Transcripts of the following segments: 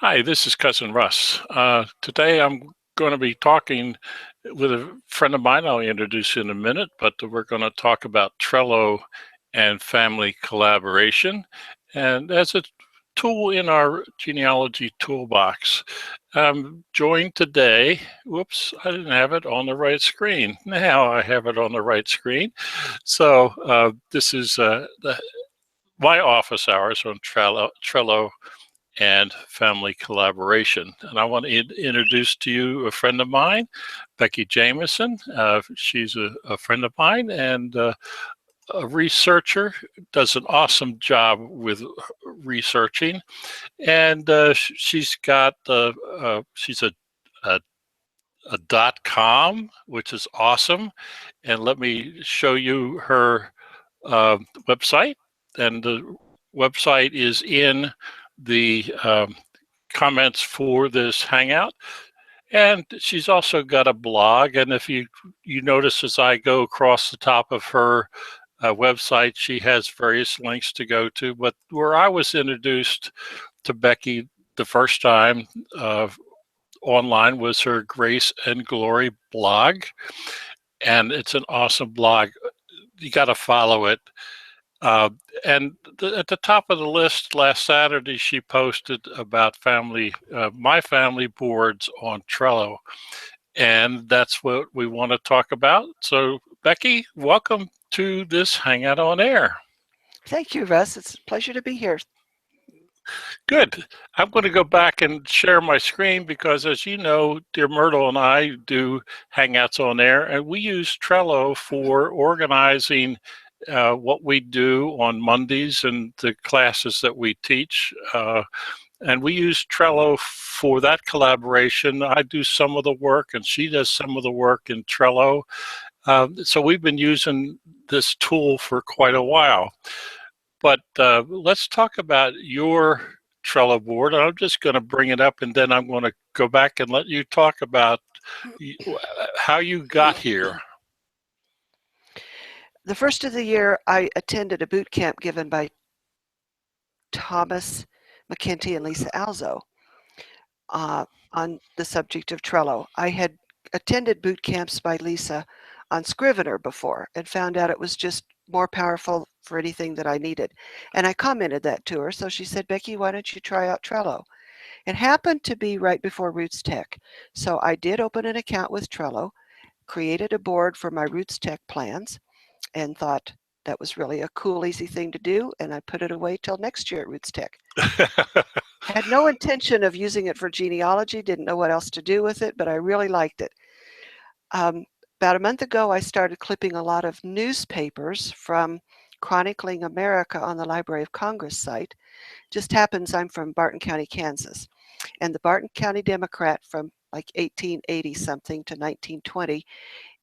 Hi, this is Cousin Russ. Today I'm going to be talking with a friend of mine I'll introduce in a minute, but we're going to talk about Trello and family collaboration and as a tool in our genealogy toolbox. I'm joined today, whoops, I didn't have it on the right screen. Now I have it on the right screen. So this is my office hours on Trello and family collaboration. And I want to introduce to you a friend of mine, Becky Jamison. She's a friend of mine and a researcher, does an awesome job with researching. And she's got, she's a, a .com, which is awesome. And let me show you her website. And the website is in the comments for this hangout. And she's also got a blog. And if you notice as I go across the top of her website, she has various links to go to. But where I was introduced to Becky the first time online was her Grace and Glory blog. And it's an awesome blog. You got to follow it. And at the top of the list last Saturday, she posted about my family boards on Trello. And that's what we want to talk about. So, Becky, welcome to this Hangout on Air. Thank you, Russ. It's a pleasure to be here. Good. I'm going to go back and share my screen because, as you know, dear Myrtle and I do Hangouts on Air, and we use Trello for organizing what we do on Mondays and the classes that we teach. And we use Trello for that collaboration. I do some of the work and she does some of the work in Trello. So we've been using this tool for quite a while. But let's talk about your Trello board. I'm just going to bring it up and then I'm going to go back and let you talk about how you got here. The first of the year, I attended a boot camp given by Thomas McKenty and Lisa Alzo on the subject of Trello. I had attended boot camps by Lisa on Scrivener before and found out it was just more powerful for anything that I needed. And I commented that to her. So she said, Becky, why don't you try out Trello? It happened to be right before Roots Tech. So I did open an account with Trello, created a board for my Roots Tech plans, and thought that was really a cool, easy thing to do. And I put it away till next year at Roots Tech. Had no intention of using it for genealogy, didn't know what else to do with it, but I really liked it. About a month ago, I started clipping a lot of newspapers from Chronicling America on the Library of Congress site. Just happens I'm from Barton County, Kansas. And the Barton County Democrat from like 1880 something to 1920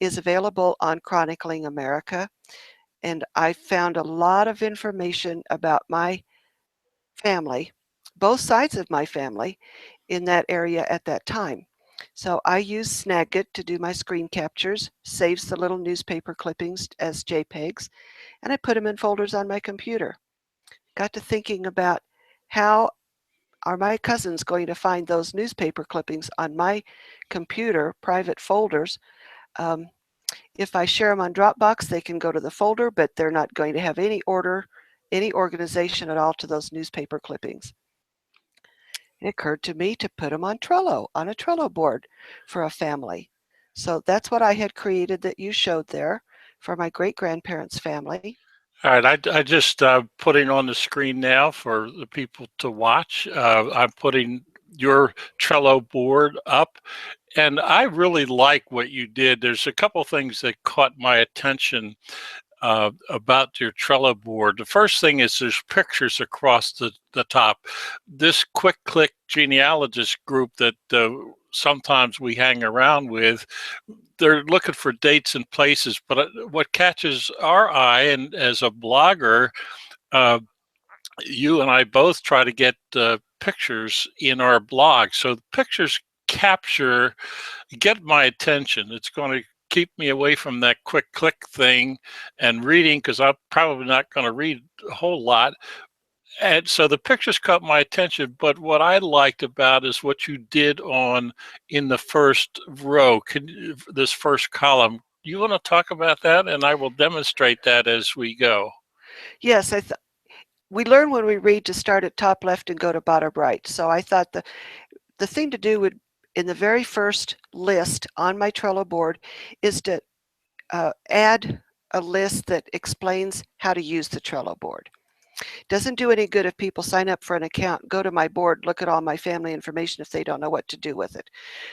is available on Chronicling America. And I found a lot of information about my family, both sides of my family, in that area at that time. So I use Snagit to do my screen captures, saves the little newspaper clippings as JPEGs, and I put them in folders on my computer. Got to thinking about how are my cousins going to find those newspaper clippings on my computer, private folders. If I share them on Dropbox, they can go to the folder, but they're not going to have any order, any organization at all to those newspaper clippings. It occurred to me to put them on Trello, on a Trello board for a family. So that's what I had created that you showed there for my great-grandparents' family. All right, I just putting on the screen now for the people to watch. I'm putting your Trello board up, and I really like what you did. There's a couple things that caught my attention about your Trello board. The first thing is there's pictures across the top. This quick click genealogist group that sometimes we hang around with, they're looking for dates and places, but what catches our eye, and as a blogger, you and I both try to get pictures in our blog. So the pictures get my attention. It's going to keep me away from that quick click thing and reading, because I'm probably not going to read a whole lot. And so the pictures caught my attention, but what I liked about is what you did on in the first row, this first column. You want to talk about that? And I will demonstrate that as we go. Yes, we learn when we read to start at top left and go to bottom right. So I thought the thing to do would, in the very first list on my Trello board, is to add a list that explains how to use the Trello board. Doesn't do any good if people sign up for an account, go to my board, look at all my family information if they don't know what to do with it.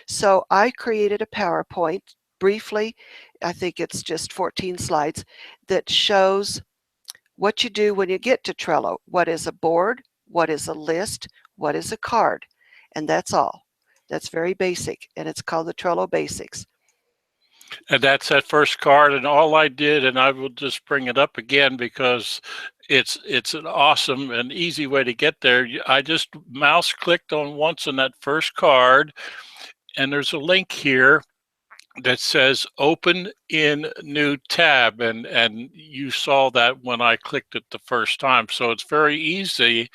So I created a PowerPoint briefly, I think it's just 14 slides, that shows what you do when you get to Trello. What is a board? What is a list? What is a card? And that's all. That's very basic, and it's called the Trello Basics. And that's that first card. And all I did, and I will just bring it up again because it's an awesome and easy way to get there. I just mouse clicked on once on that first card, and there's a link here that says open in new tab, and you saw that when I clicked it the first time. So it's very easy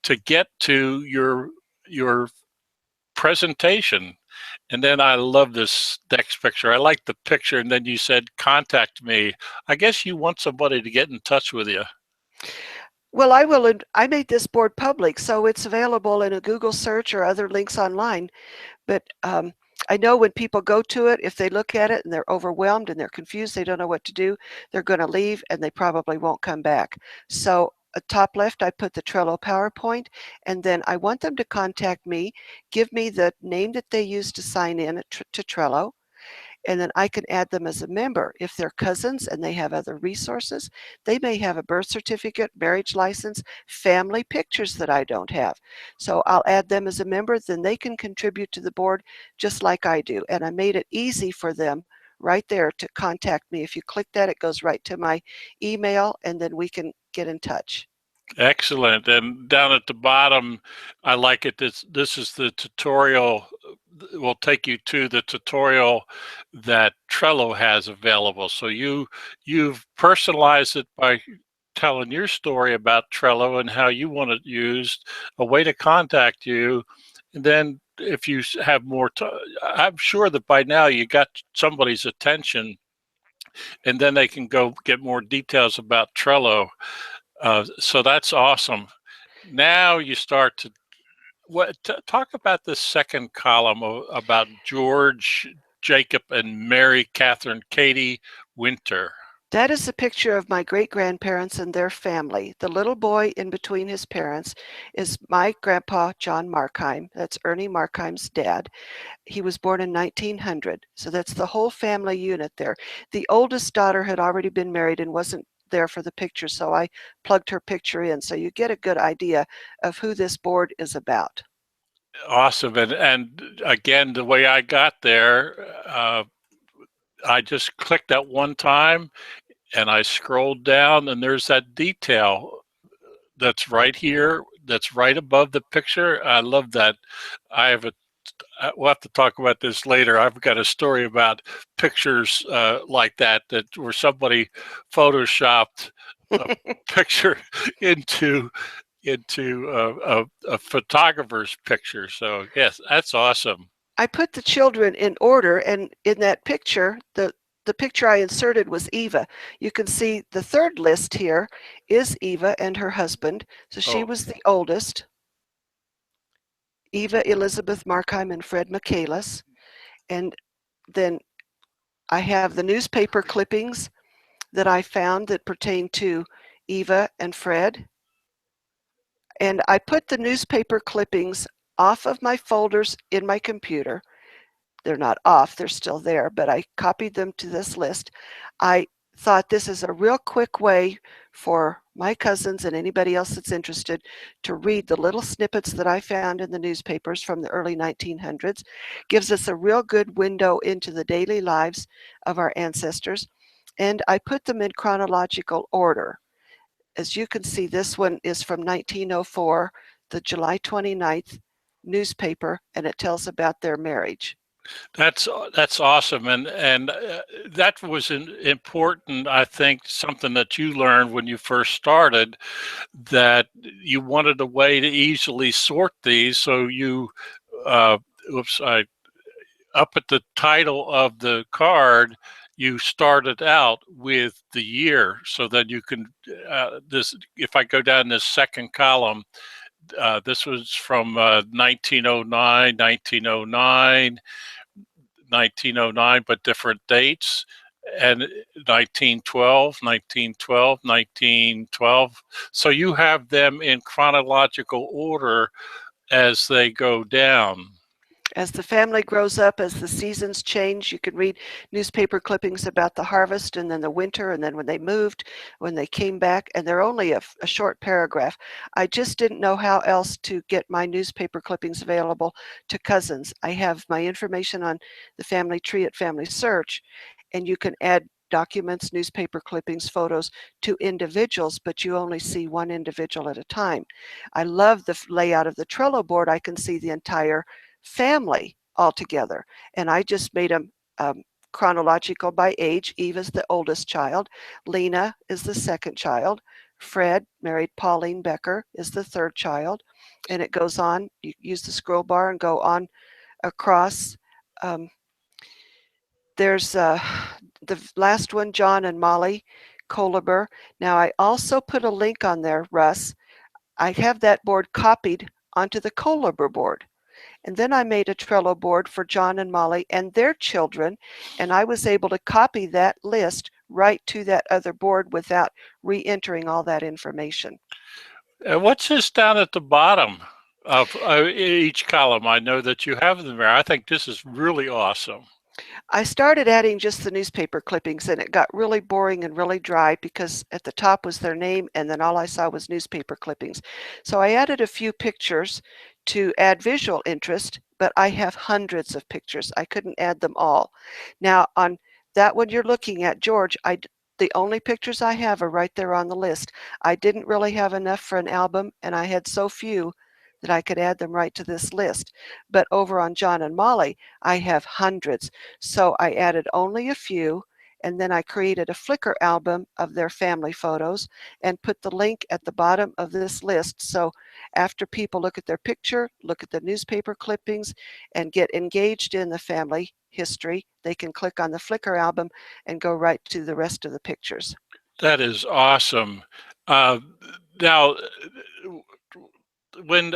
to get to your presentation. And then I love this next picture. I like the picture, and then you said contact me. I guess you want somebody to get in touch with you. Well, I made this board public, so it's available in a Google search or other links online. But I know when people go to it, if they look at it and they're overwhelmed and they're confused, they don't know what to do, they're going to leave and they probably won't come back. So at top left, I put the Trello PowerPoint, and then I want them to contact me, give me the name that they use to sign in to Trello, and then I can add them as a member. If they're cousins and they have other resources, they may have a birth certificate, marriage license, family pictures that I don't have. So I'll add them as a member, then they can contribute to the board just like I do. And I made it easy for them right there to contact me. If you click that, it goes right to my email, and then we can get in touch. Excellent. And down at the bottom, I like it. This is the tutorial. Will take you to the tutorial that Trello has available. So you've personalized it by telling your story about Trello and how you want it used, a way to contact you. And then if you have more, I'm sure that by now you got somebody's attention, and then they can go get more details about Trello. So that's awesome. Now you start to talk about the second column about George, Jacob, and Mary Catherine Katie Winter. That is a picture of my great-grandparents and their family. The little boy in between his parents is my grandpa, John Markheim. That's Ernie Markheim's dad. He was born in 1900, so that's the whole family unit there. The oldest daughter had already been married and wasn't there for the picture, so I plugged her picture in, so you get a good idea of who this board is about. Awesome. And again, the way I got there, I just clicked that one time and I scrolled down, and there's that detail that's right here, that's right above the picture. I love that. I have a we'll have to talk about this later. I've got a story about pictures like that where somebody photoshopped a picture into a photographer's picture. So yes, that's awesome. I put the children in order, and in that picture, the picture I inserted was Eva. You can see the third list here is Eva and her husband. So she was the oldest. Eva Elizabeth Markheim and Fred Michaelis. And then I have the newspaper clippings that I found that pertain to Eva and Fred. And I put the newspaper clippings off of my folders in my computer. They're not off, they're still there, but I copied them to this list. I thought this is a real quick way for my cousins and anybody else that's interested to read the little snippets that I found in the newspapers from the early 1900s. Gives us a real good window into the daily lives of our ancestors. And I put them in chronological order. As you can see, this one is from 1904, the July 29th newspaper, and it tells about their marriage. That's awesome, and that was important. I think something that you learned when you first started, that you wanted a way to easily sort these. So you, uh, oops, I up at the title of the card, you started out with the year, so that you can this. If I go down this second column, this was from 1909, 1909. 1909, but different dates, and 1912, 1912, 1912. So you have them in chronological order as they go down. As the family grows up, as the seasons change, you can read newspaper clippings about the harvest and then the winter and then when they moved, when they came back, and they're only a short paragraph. I just didn't know how else to get my newspaper clippings available to cousins. I have my information on the family tree at Family Search, and you can add documents, newspaper clippings, photos to individuals, but you only see one individual at a time. I love the layout of the Trello board. I can see the entire family all together. And I just made them chronological by age. Eve is the oldest child. Lena is the second child. Fred, married Pauline Becker, is the third child. And it goes on. You use the scroll bar and go on across. There's the last one, John and Molly Kolaber. Now, I also put a link on there, Russ. I have that board copied onto the Kolaber board. And then I made a Trello board for John and Molly and their children, and I was able to copy that list right to that other board without re-entering all that information. What's this down at the bottom of each column? I know that you have them there. I think this is really awesome. I started adding just the newspaper clippings, and it got really boring and really dry because at the top was their name and then all I saw was newspaper clippings. So I added a few pictures to add visual interest, but I have hundreds of pictures. I couldn't add them all. Now on that one you're looking at, George, the only pictures I have are right there on the list. I didn't really have enough for an album, and I had so few that I could add them right to this list. But over on John and Molly, I have hundreds. So I added only a few, and then I created a Flickr album of their family photos and put the link at the bottom of this list. So after people look at their picture, look at the newspaper clippings, and get engaged in the family history, they can click on the Flickr album and go right to the rest of the pictures. That is awesome. Now, when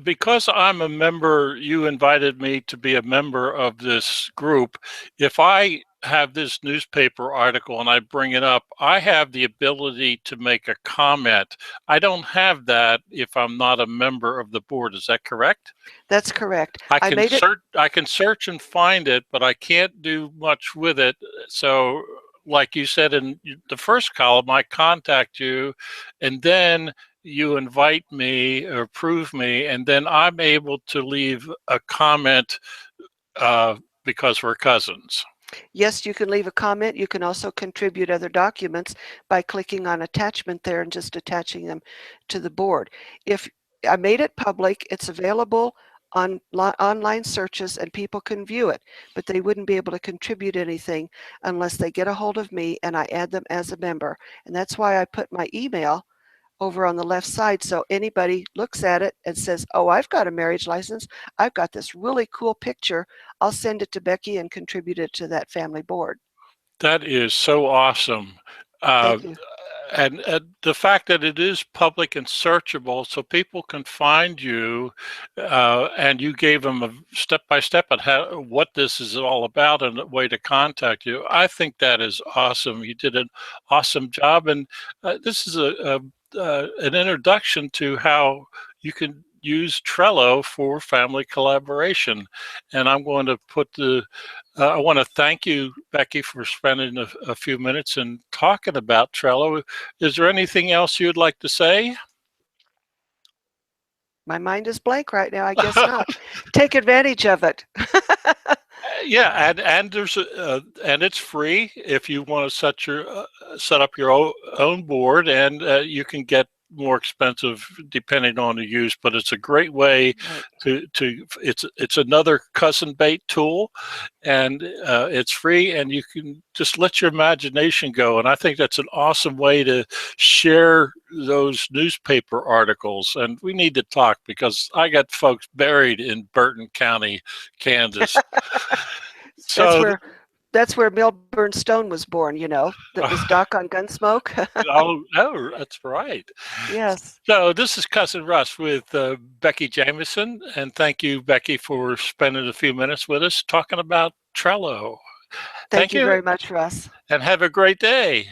because I'm a member, you invited me to be a member of this group. If I have this newspaper article and I bring it up, I have the ability to make a comment. I don't have that if I'm not a member of the board. Is that correct? That's correct. I can search and find it, but I can't do much with it. So like you said in the first column, I contact you, and then you invite me or approve me, and then I'm able to leave a comment because we're cousins. Yes, you can leave a comment. You can also contribute other documents by clicking on attachment there and just attaching them to the board. If I made it public, it's available on online searches and people can view it, but they wouldn't be able to contribute anything unless they get a hold of me and I add them as a member. And that's why I put my email over on the left side, so anybody looks at it and says, oh, I've got a marriage license, I've got this really cool picture, I'll send it to Becky and contribute it to that family board. That is so awesome. Thank you. And the fact that it is public and searchable, so people can find you, and you gave them a step-by-step at how, what this is all about and a way to contact you. I think that is awesome. You did an awesome job, and this is an introduction to how you can use Trello for family collaboration. And I'm going to put I want to thank you, Becky, for spending a few minutes and talking about Trello. Is there anything else you'd like to say? My mind is blank right now. I guess not. Take advantage of it. Yeah, and there's and it's free if you want to set up your own board, and you can get more expensive depending on the use, but it's a great way Right. it's another cousin bait tool, and it's free, and you can just let your imagination go. And I think that's an awesome way to share those newspaper articles. And we need to talk, because I got folks buried in Burton County, Kansas. That's So where Milburn Stone was born, that was Doc on Gunsmoke. oh, that's right. Yes. So this is Cousin Russ with Becky Jamison, and thank you, Becky, for spending a few minutes with us talking about Trello. Thank Thank you you, very much, Russ. and have a great day.